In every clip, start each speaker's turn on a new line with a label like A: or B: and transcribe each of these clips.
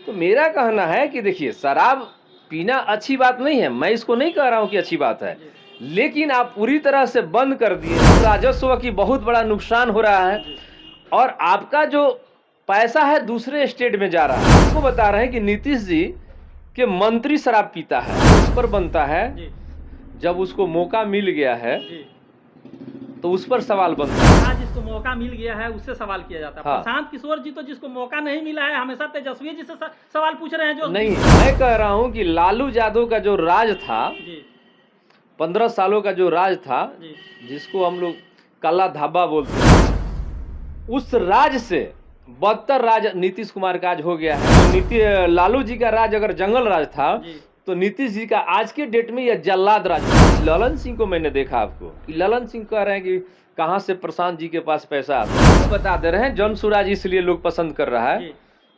A: तो मेरा कहना है कि देखिए, शराब पीना अच्छी बात नहीं है, मैं इसको नहीं कह रहा हूँ कि अच्छी बात है, लेकिन आप पूरी तरह से बंद कर दिए, राजस्व की बहुत बड़ा नुकसान हो रहा है और आपका जो पैसा है दूसरे स्टेट में जा रहा है। आपको बता रहे हैं कि नीतीश जी के मंत्री शराब पीता है, उस पर बनता है, जब उसको मौका मिल गया है तो उस पर सवाल बनता है।
B: जिसको मौका मिल गया है उससे सवाल किया जाता है।
A: हाँ।
B: प्रशांत किशोर जी तो जिसको मौका नहीं मिला है हमेशा तेजस्वी जी से सवाल पूछ रहे हैं। जो
A: नहीं, मैं कह रहा हूं कि लालू यादव का जो राज था, 15 सालों का जो राज था, जिसको हम लोग काला धाबा बोलते हैं, उस राज से बदतर राज नीतीश कुमार का आज हो गया है। लालू जी का राज अगर जंगल राज था तो नीतीश जी का आज के डेट में यह जल्लाद राज। ललन सिंह को मैंने देखा आपको कि ललन सिंह कह रहे हैं कि कहां से प्रशांत जी के पास पैसा आता है। बता दे रहे हैं जन सुराज इसलिए लोग पसंद कर रहा है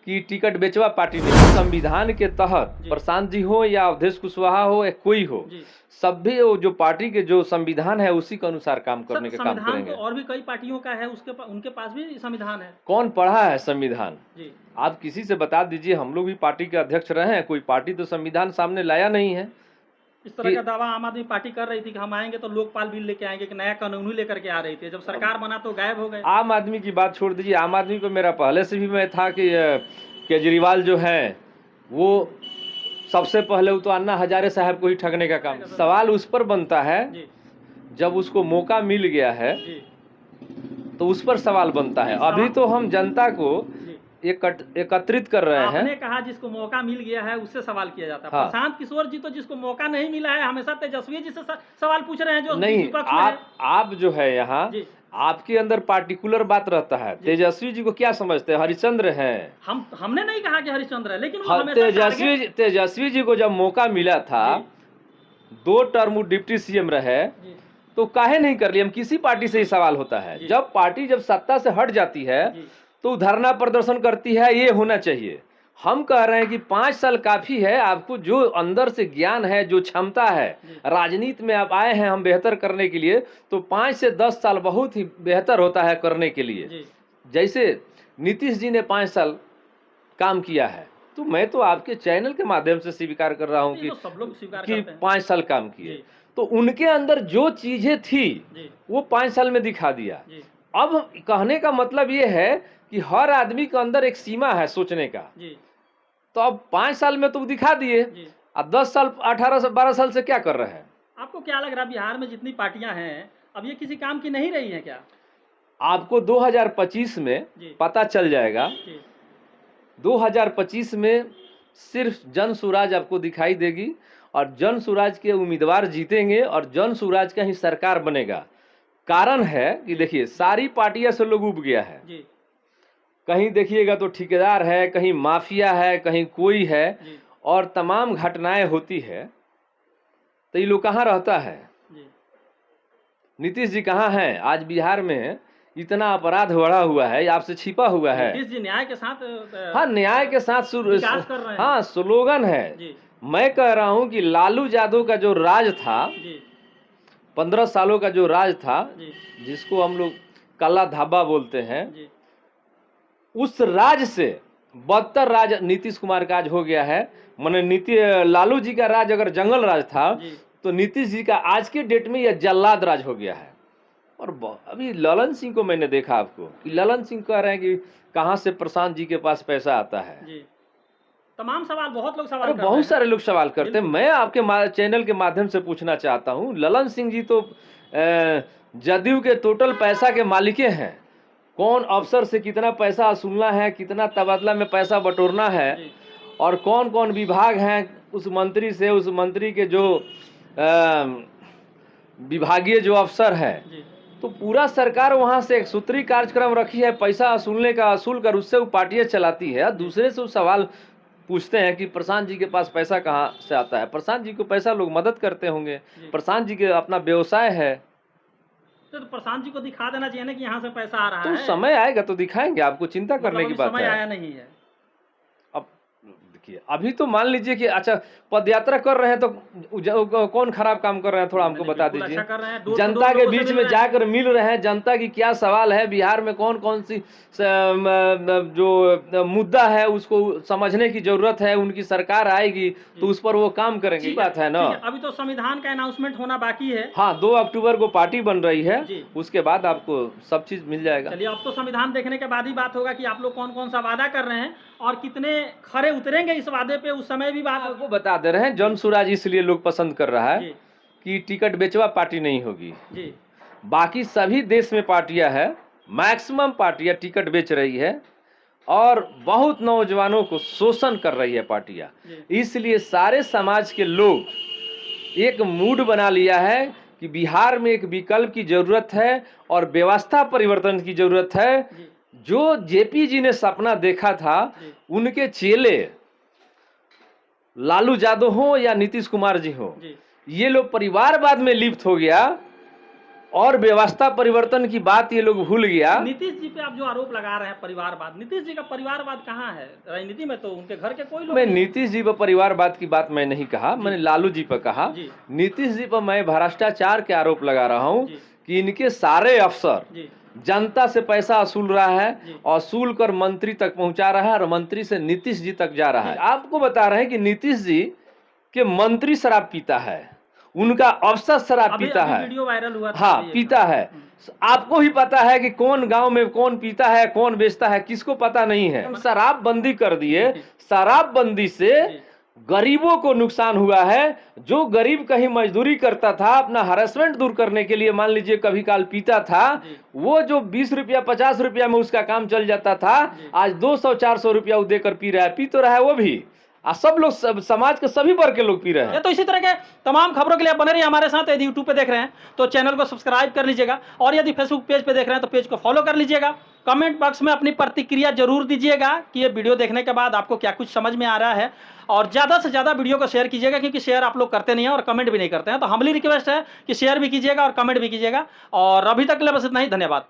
A: कि टिकट बेचवा पार्टी नहीं, संविधान के तहत प्रशांत जी हो या अवधेश कुशवाहा हो या कोई हो, सभी जो पार्टी के जो संविधान है उसी के अनुसार काम करने का काम करेंगे।
B: और भी कई पार्टियों का है, उनके पास भी संविधान है।
A: कौन पढ़ा है संविधान? आप किसी से बता दीजिए, हम लोग भी पार्टी के अध्यक्ष रहे हैं, कोई पार्टी तो संविधान सामने लाया नहीं है।
B: इस तरह का दावा आम आदमी पार्टी कर रही थी कि हम आएंगे तो लोकपाल बिल लेके आएंगे, कि नया कानून ही लेकर के आ रही थी, जब सरकार बना तो गायब हो गए।
A: आम आदमी की बात छोड़ दीजिए, आम आदमी को मेरा पहले से भी मैं था कि केजरीवाल जो है वो सबसे पहले वो तो अन्ना हजारे साहब को ही ठगने का काम। सवाल उस पर बनता है जब उसको मौका मिल गया है तो उस पर सवाल बनता है। अभी तो हम जनता को एकत्रित कर रहे हैं।
B: आपने कहा जिसको मौका मिल गया है उससे सवाल किया जाता है।
A: हाँ।
B: प्रशांत किशोर जी तो जिसको मौका नहीं मिला है हमेशा तेजस्वी जी से सवाल पूछ रहे हैं। जो
A: नहीं, आप जो है यहाँ आपके अंदर पार्टिकुलर बात रहता है। तेजस्वी जी को क्या समझते हैं, हरिश्चंद्र हैं?
B: हमने नहीं कहा कि हरिश्चंद्र है, लेकिन
A: तेजस्वी जी को जब मौका मिला था, 2 टर्म डिप्टी सीएम रहे, तो काहे नहीं कर लिया? हम किसी पार्टी से ही सवाल होता है, जब पार्टी जब सत्ता से हट जाती है तो धरना प्रदर्शन करती है, ये होना चाहिए। हम कह रहे हैं कि 5 साल काफी है। आपको जो अंदर से ज्ञान है, जो क्षमता है, राजनीति में आप आए हैं हम बेहतर करने के लिए, तो 5 से 10 साल बहुत ही बेहतर होता है करने के लिए। जैसे नीतीश जी ने 5 साल काम किया है, तो मैं तो आपके चैनल के माध्यम से स्वीकार कर रहा हूं कि
B: सब लोग स्वीकार
A: कि 5 साल काम किए, तो उनके अंदर जो चीजें थी वो 5 साल में दिखा दिया। अब कहने का मतलब ये है कि हर आदमी के अंदर एक सीमा है सोचने का, तो अब 5 साल में तो दिखा दिए, अब 10 साल 18 से 12 साल से क्या कर रहे हैं?
B: आपको क्या लग रहा है बिहार में जितनी पार्टियां हैं अब ये किसी काम की नहीं रही है क्या?
A: आपको 2025 में पता चल जाएगा। 2025 में सिर्फ जन सुराज आपको दिखाई देगी और जन सुराज के उम्मीदवार जीतेंगे और जन सुराज का ही सरकार बनेगा। कारण है कि देखिए सारी पार्टियां से लोग उब गया है। कहीं देखिएगा तो ठेकेदार है, कहीं माफिया है, कहीं कोई है, और तमाम घटनाएं होती है, तो ये लोग कहाँ रहता है? नीतीश जी कहाँ हैं? आज बिहार में इतना अपराध बढ़ा हुआ है, आपसे छिपा हुआ है।
B: नीतीश जी न्याय के साथ,
A: हाँ, न्याय के साथ
B: विकास कर रहे हैं।
A: हाँ, स्लोगन है। मैं कह रहा हूं कि लालू यादव का जो राज था, 15 सालों का जो राज था, जिसको हम लोग काला धाबा बोलते हैं, उस राज से बदतर राज नीतीश कुमार का आज हो गया है। माने लालू जी का राज अगर जंगल राज था तो नीतीश जी का आज के डेट में यह जल्लाद राज हो गया है। और अभी ललन सिंह को मैंने देखा आपको कि ललन सिंह कह रहे हैं कि कहां से प्रशांत जी के पास पैसा आता है।
B: तमाम सवाल बहुत लोग सवाल करते हैं।
A: बहुत सारे लोग सवाल करते हैं। मैं आपके चैनल के माध्यम से पूछना चाहता हूं, ललन सिंह जी तो जदयू के टोटल पैसा के मालिके हैं। कौन अफसर से कितना पैसा वसूलना है, कितना तबादला में पैसा बटोरना है, और कौन कौन विभाग हैं, उस मंत्री से, उस मंत्री के जो विभागीय जो अफसर है, तो पूरा सरकार वहां से एक सूत्री कार्यक्रम रखी है पैसा वसूलने का, वसूल कर उससे वो पार्टियां चलाती है। दूसरे से वो सवाल पूछते हैं कि प्रशांत जी के पास पैसा कहाँ से आता है। प्रशांत जी को पैसा लोग मदद करते होंगे, प्रशांत जी के अपना व्यवसाय है,
B: तो प्रशांत जी को दिखा देना चाहिए ना कि यहाँ से पैसा आ रहा है।
A: तो समय आएगा तो दिखाएंगे आपको, चिंता करने की बात है।
B: समय आया नहीं है।
A: अब देखिए अभी तो मान लीजिए कि अच्छा पदयात्रा कर रहे हैं तो कौन खराब काम कर रहे हैं, थोड़ा हमको
B: नहीं,
A: बता
B: बिल्कुल
A: दीजिए।
B: अच्छा कर रहे हैं, डोर टू
A: जनता
B: डोर
A: के
B: लोगों से
A: बीच
B: मिल
A: में
B: रहे हैं।
A: जाकर मिल रहे हैं, जनता की क्या सवाल है, बिहार में कौन कौन सी जो मुद्दा है उसको समझने की जरूरत है, उनकी सरकार आएगी तो उस पर वो काम करेंगे,
B: ठीक
A: बात है ना।
B: ठीक है, अभी तो संविधान का अनाउंसमेंट होना बाकी है।
A: हाँ 2 अक्टूबर को पार्टी बन रही है,
B: जी।
A: उसके बाद आपको सब चीज मिल जाएगा।
B: चलिए अब तो संविधान देखने के बाद ही बात होगा कि आप लोग कौन कौन सा वादा कर रहे हैं और कितने खरे उतरेंगे इस वादे पे, उस समय भी बात
A: आपको बता दे रहे हैं, जन सुराज इसलिए लोग पसंद कर रहा है
B: जी
A: कि टिकट बेचवा पार्टी नहीं होगी।
B: जी
A: बाकी सभी देश में पार्टियां है, मैक्सिमम पार्टियां टिकट बेच रही है और बहुत नौजवानों को शोषण कर रही है पार्टियां।
B: जी
A: इसलिए सारे समाज के लोग एक मूड बना लिया है कि बिहार में एक विकल्प की जरूरत है और व्यवस्था परिवर्तन की जरूरत है।
B: जी
A: जो जेपी जी ने सपना देखा था,
B: जी
A: उनके चेले लालू यादव हो या नीतीश कुमार जी हो,
B: जी
A: ये लोग परिवारवाद में लिप्त हो गया और व्यवस्था परिवर्तन की बात ये लोग भूल गया।
B: नीतीश जी पे आप जो आरोप लगा रहे हैं परिवारवाद, नीतीश जी का परिवारवाद कहाँ है राजनीति में? तो उनके घर के कोई लोग
A: मैं
B: नहीं।
A: नीतीश जी पर परिवारवाद की बात मैं नहीं कहा, मैंने लालू जी पर कहा।
B: जी
A: नीतीश जी पर मैं भ्रष्टाचार के आरोप लगा रहा हूं
B: जी
A: कि इनके सारे अफसर
B: जी
A: जनता से पैसा वसूल रहा है,
B: जी
A: वसूल कर मंत्री तक पहुंचा रहा है और मंत्री से नीतीश जी तक जा रहा है। आपको बता रहे हैं कि नीतीश जी के मंत्री शराब पीता है, उनका अफसर शराब
B: अभी
A: पीता
B: अभी
A: है।
B: वीडियो वायरल हुआ था
A: हाँ
B: ये।
A: पीता है। आपको ही पता है कि कौन गांव में कौन पीता है, कौन बेचता है, किसको पता नहीं है। शराब बंदी कर दिए, शराब बंदी से
B: जी
A: गरीबों को नुकसान हुआ है। जो गरीब कहीं मजदूरी करता था अपना हरासमेंट दूर करने के लिए, मान लीजिए कभी काल पीता था, वो जो 20 रुपया 50 रुपया में उसका काम चल जाता था, आज 200-400 रुपया वो देकर पी रहा है, पी तो रहा है वो भी, सब लोग समाज के सभी वर्ग के लोग पी रहे हैं।
B: तो इसी तरह के तमाम खबरों के लिए बने रहिए हमारे साथ। यदि यूट्यूब पे देख रहे हैं तो चैनल को सब्सक्राइब कर लीजिएगा और यदि फेसबुक पेज पे देख रहे हैं तो पेज को फॉलो कर लीजिएगा। कमेंट बॉक्स में अपनी प्रतिक्रिया जरूर दीजिएगा कि ये वीडियो देखने के बाद आपको क्या कुछ समझ में आ रहा है, और ज़्यादा से ज़्यादा वीडियो को शेयर कीजिएगा, क्योंकि शेयर आप लोग करते नहीं हैं और कमेंट भी नहीं करते हैं। तो हम्बली रिक्वेस्ट है कि शेयर भी कीजिएगा और कमेंट भी कीजिएगा। और अभी तक के लिए बस इतना ही, धन्यवाद।